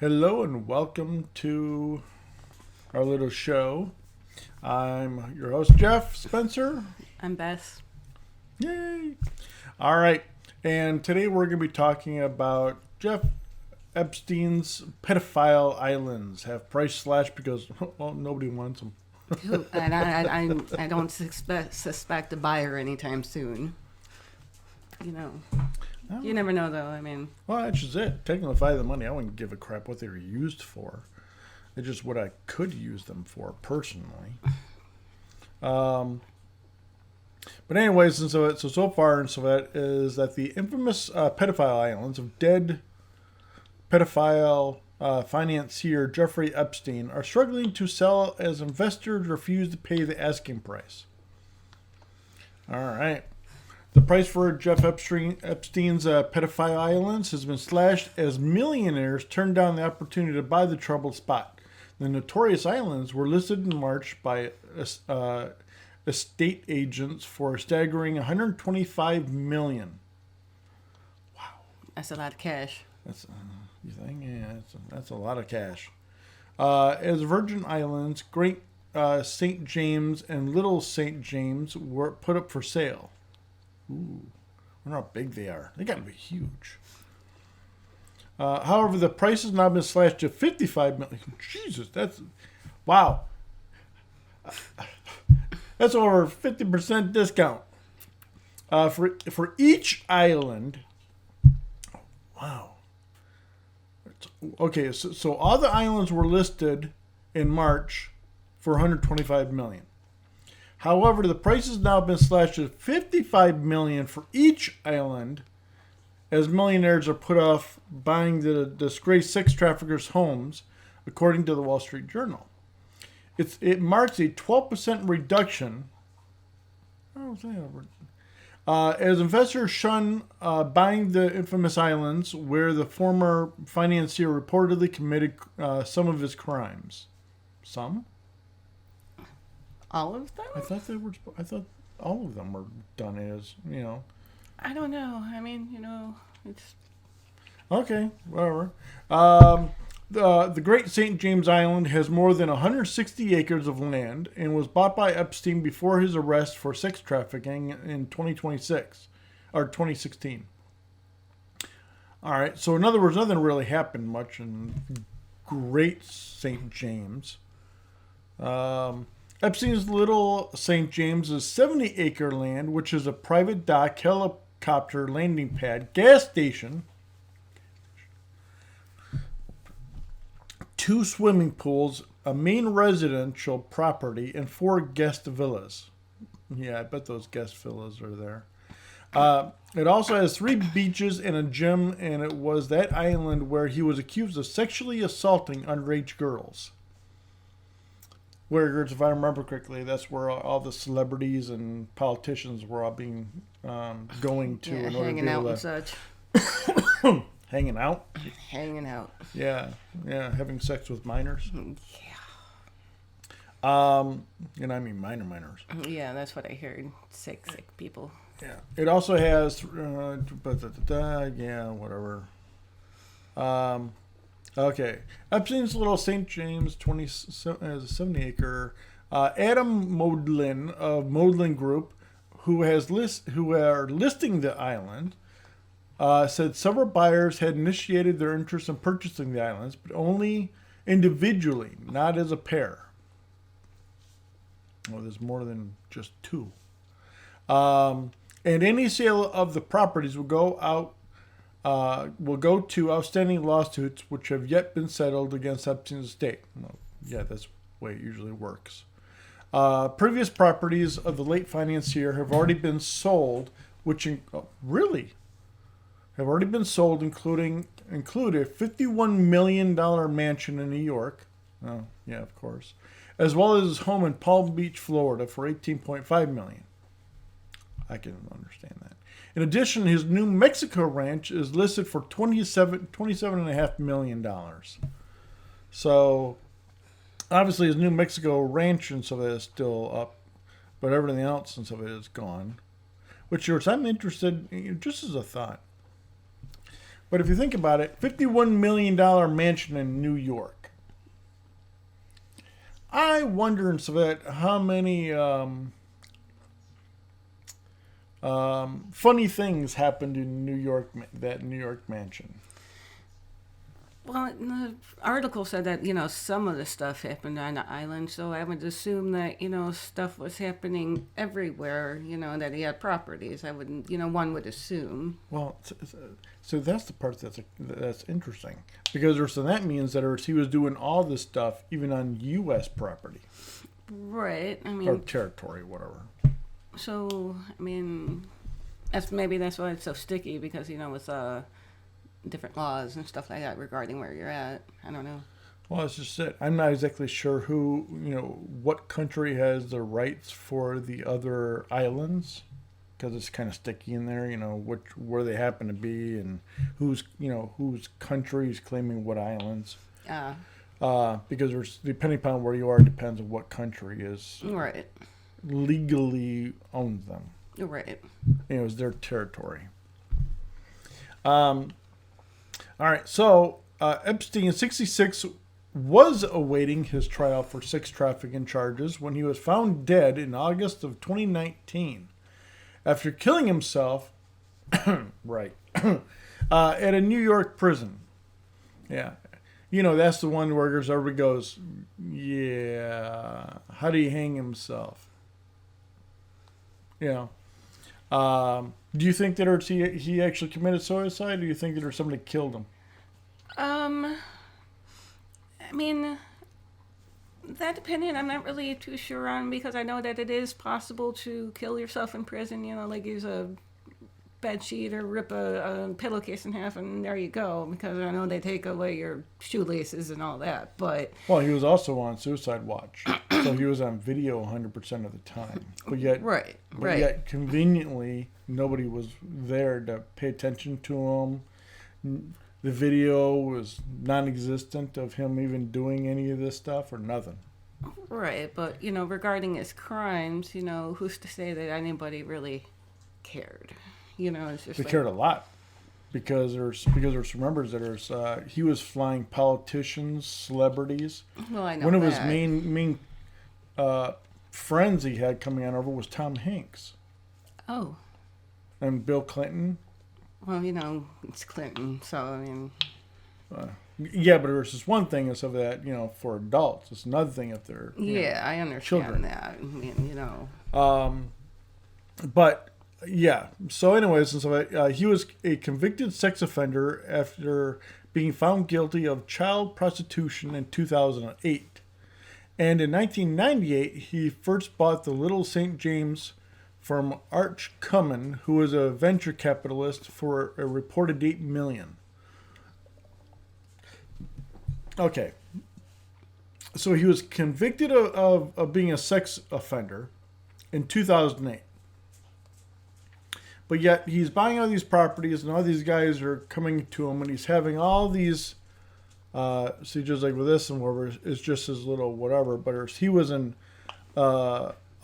Hello and welcome to our little show. I'm your host, Jeff Spencer. I'm Beth. Yay! All right, and today we're going to be talking about Jeff Epstein's pedophile islands have price slashed because, well, nobody wants them. And I don't suspect a buyer anytime soon. You never know, though. I mean, Well, that's just it. Technically, if I had the money, I wouldn't give a crap what they were used for. It's just what I could use them for personally. But anyways, and so far, and so that is that the infamous pedophile islands of dead pedophile financier Jeffrey Epstein are struggling to sell as investors refuse to pay the asking price. All right. The price for Jeff Epstein's pedophile islands has been slashed as millionaires turned down the opportunity to buy the troubled spot. The notorious islands were listed in March by estate agents for a staggering $125 million. Wow, that's a lot of cash. that's you think? Yeah, that's a lot of cash. As Virgin Islands, Great St. James, and Little St. James were put up for sale. Ooh, I wonder how big they are. They got to be huge. However, the price has now been slashed to $55 million. Jesus, that's wow. That's over 50% discount for each island. Wow. Okay, so all the islands were listed in March for $125 million. However, the price has now been slashed to $55 million for each island, as millionaires are put off buying the disgraced sex traffickers' homes, according to the Wall Street Journal. It marks a 12% reduction. As investors shun buying the infamous islands where the former financier reportedly committed some of his crimes. Some? All of them? I thought all of them were done as, I don't know. I mean, it's Okay, whatever. The Great St. James Island has more than 160 acres of land and was bought by Epstein before his arrest for sex trafficking in 2016. All right, so in other words, nothing really happened much in Great St. James. Epstein's Little St. James is 70-acre land, which is a private dock, helicopter landing pad, gas station, 2 swimming pools, a main residential property, and 4 guest villas. Yeah, I bet those guest villas are there. It also has 3 beaches and a gym, and it was that island where he was accused of sexually assaulting underage girls. Where, if I remember correctly, that's where all the celebrities and politicians were all being going to in order hanging to out and such. hanging out. Hanging out. Yeah, having sex with minors. Yeah. And I mean minors. Yeah, that's what I heard. Sick people. Yeah. It also has, yeah, whatever. Okay. Epstein's Little St. James has a 70-acre. Adam Modlin of Modlin Group, who are listing the island, said several buyers had initiated their interest in purchasing the islands, but only individually, not as a pair. Well, there's more than just 2. And any sale of the properties will go to outstanding lawsuits which have yet been settled against Epstein's estate. Well, yeah, that's the way it usually works. Previous properties of the late financier have already been sold, included a $51 million mansion in New York. Oh, yeah, of course. As well as his home in Palm Beach, Florida for $18.5 million. I can understand that. In addition, his New Mexico ranch is listed for $27.5 million. So, obviously, his New Mexico ranch and so that is still up, but everything else and so it is gone. Which I'm interested, just as a thought. But if you think about it, $51 million mansion in New York. I wonder in Savette how many funny things happened in New York, that New York mansion. Well, the article said that, some of the stuff happened on the island, so I would assume that, stuff was happening everywhere, that he had properties. I wouldn't, one would assume. Well, so that's the part that's interesting. Because so that means that he was doing all this stuff even on U.S. property. Right. Or territory, whatever. So, that's why it's so sticky, because, with different laws and stuff like that regarding where you're at. I don't know. Well, that's just it. I'm not exactly sure what country has the rights for the other islands, because it's kind of sticky in there, where they happen to be and whose country is claiming what islands. Because depending upon where you are, depends on what country is right. legally owns them. Right. It's their territory. All right, so Epstein, 66, was awaiting his trial for sex trafficking charges when he was found dead in August of 2019 after killing himself, right, at a New York prison. Yeah. That's the one where everybody goes, yeah, how do you hang himself? Do you think that he actually committed suicide, or do you think that somebody killed him? That opinion I'm not really too sure on, because I know that it is possible to kill yourself in prison, like use a bed sheet or rip a pillowcase in half and there you go, because I know they take away your shoelaces and all that, but... Well, he was also on suicide watch, so he was on video 100% of the time. But yet, yet conveniently, nobody was there to pay attention to him. The video was non-existent of him even doing any of this stuff or nothing. Right, but, regarding his crimes, who's to say that anybody really cared? It's just they cared a lot, because remember that he was flying politicians, celebrities. Well, I know one of his main friends he had coming on over was Tom Hanks. Oh. And Bill Clinton. Well, it's Clinton, so yeah, but there's this one thing is of that, for adults. It's another thing if they're I understand children. That. But yeah. So, anyways, he was a convicted sex offender after being found guilty of child prostitution in 2008, and in 1998 he first bought the Little St. James from Arch Cummin, who was a venture capitalist, for a reported $8 million. Okay. So he was convicted of being a sex offender in 2008. But yet he's buying all these properties and all these guys are coming to him and he's having all these just like with this and whatever, it's just his little whatever. But he was in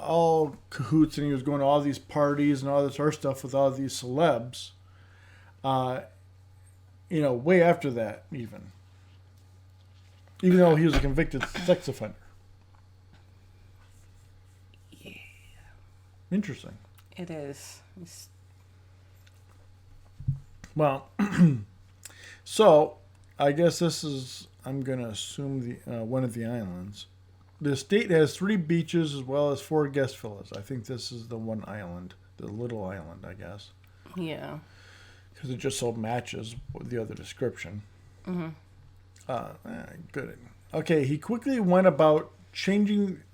all cahoots and he was going to all these parties and all this other stuff with all these celebs. Way after that even though he was a convicted sex offender. Yeah. Interesting. It is. Well, so I guess this is, I'm going to assume one of the islands. The state has 3 beaches as well as 4 guest villas. I think this is the one island, the little island, I guess. Yeah. Because it just so matches with the other description. Mm-hmm. Good. Okay, he quickly went about changing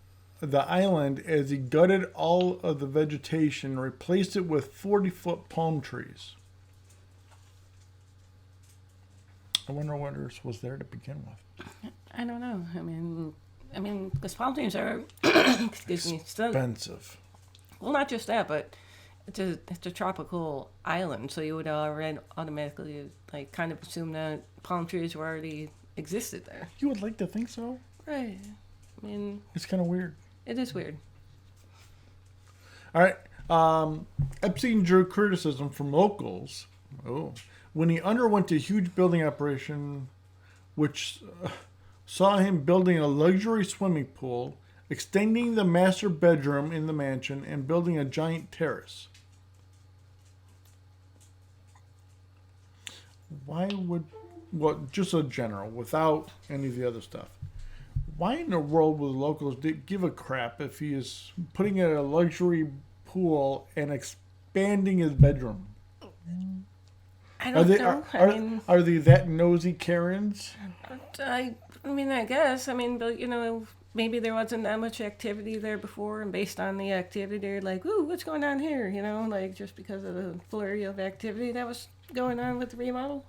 the island as he gutted all of the vegetation and replaced it with 40-foot palm trees. I wonder what was there to begin with. I don't know. I mean, because palm trees are expensive. Well, not just that, but it's a tropical island, so you would already automatically kind of assume that palm trees were already existed there. You would like to think so, right? It's kind of weird. It is weird. All right. Epstein drew criticism from locals when he underwent a huge building operation, which saw him building a luxury swimming pool, extending the master bedroom in the mansion, and building a giant terrace. Why would, well, just a general, without any of the other stuff. Why in the world would locals give a crap if he is putting in a luxury pool and expanding his bedroom? I don't know. Are they that nosy Karens? I mean, I guess. I mean, but maybe there wasn't that much activity there before, and based on the activity, they're like, "Ooh, what's going on here?" Like just because of the flurry of activity that was going on with the remodel.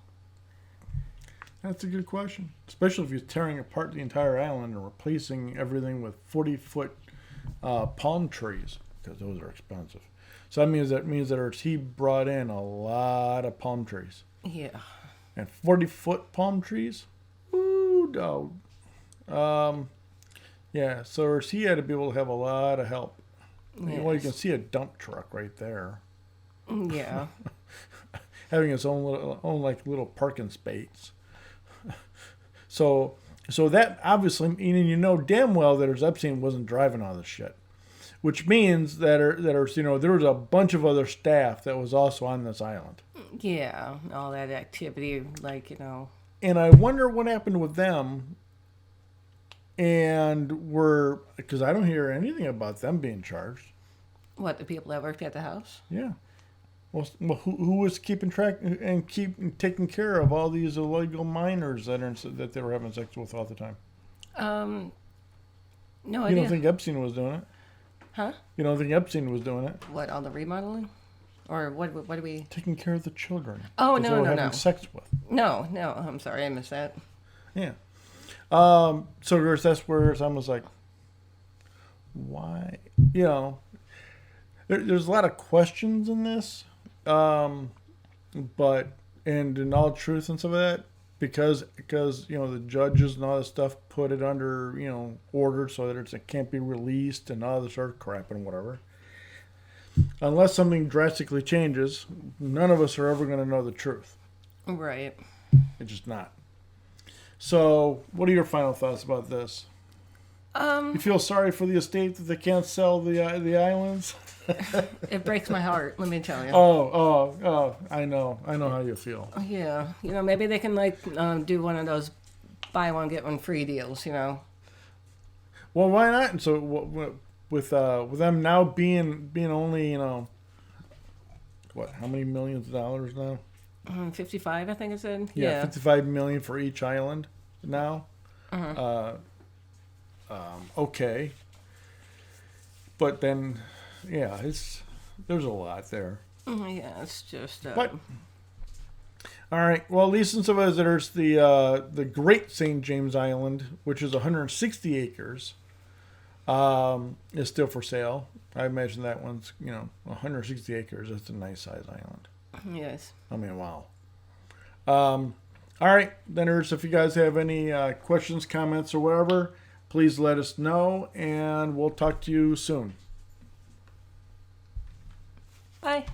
That's a good question, especially if he's tearing apart the entire island and replacing everything with 40-foot palm trees, because those are expensive. So that means that he brought in a lot of palm trees. Yeah. And 40-foot palm trees? Ooh, dog. Yeah, so he had to be able to have a lot of help. Yes. Well, you can see a dump truck right there. Yeah. Having its own little parking space. So that obviously, damn well that Epstein wasn't driving all this shit, which means that there was a bunch of other staff that was also on this island. Yeah, all that activity, And I wonder what happened with them. And because I don't hear anything about them being charged. What, the people that worked at the house? Yeah. Well, who was keeping track and taking care of all these illegal minors that they were having sex with all the time? No idea. You don't think Epstein was doing it? Huh? You don't think Epstein was doing it? What, all the remodeling? Or what do we... Taking care of the children. Oh, no, they were having sex with. No, I'm sorry, I missed that. Yeah. So that's where I was like, why? There's a lot of questions in this. But in all truth and some of that, because the judges and all this stuff put it under order so that it can't be released and all this sort of crap and whatever. Unless something drastically changes, none of us are ever going to know the truth. Right. It's just not. So, what are your final thoughts about this? You feel sorry for the estate that they can't sell the islands? It breaks my heart, let me tell you. Oh, I know how you feel. Yeah, maybe they can do one of those buy one get one free deals, Well, why not? And so with them now being only how many millions of dollars now? 55, I think it said. Yeah, 55 million for each island now. Uh-huh. Okay, but then. Yeah, there's a lot there. Yeah, it's just. But all right. Well, least and so visitors, the Great St. James Island, which is 160 acres, is still for sale. I imagine that one's 160 acres. That's a nice size island. Yes. I mean, wow. All right, theners. If you guys have any questions, comments, or whatever, please let us know, and we'll talk to you soon. Bye.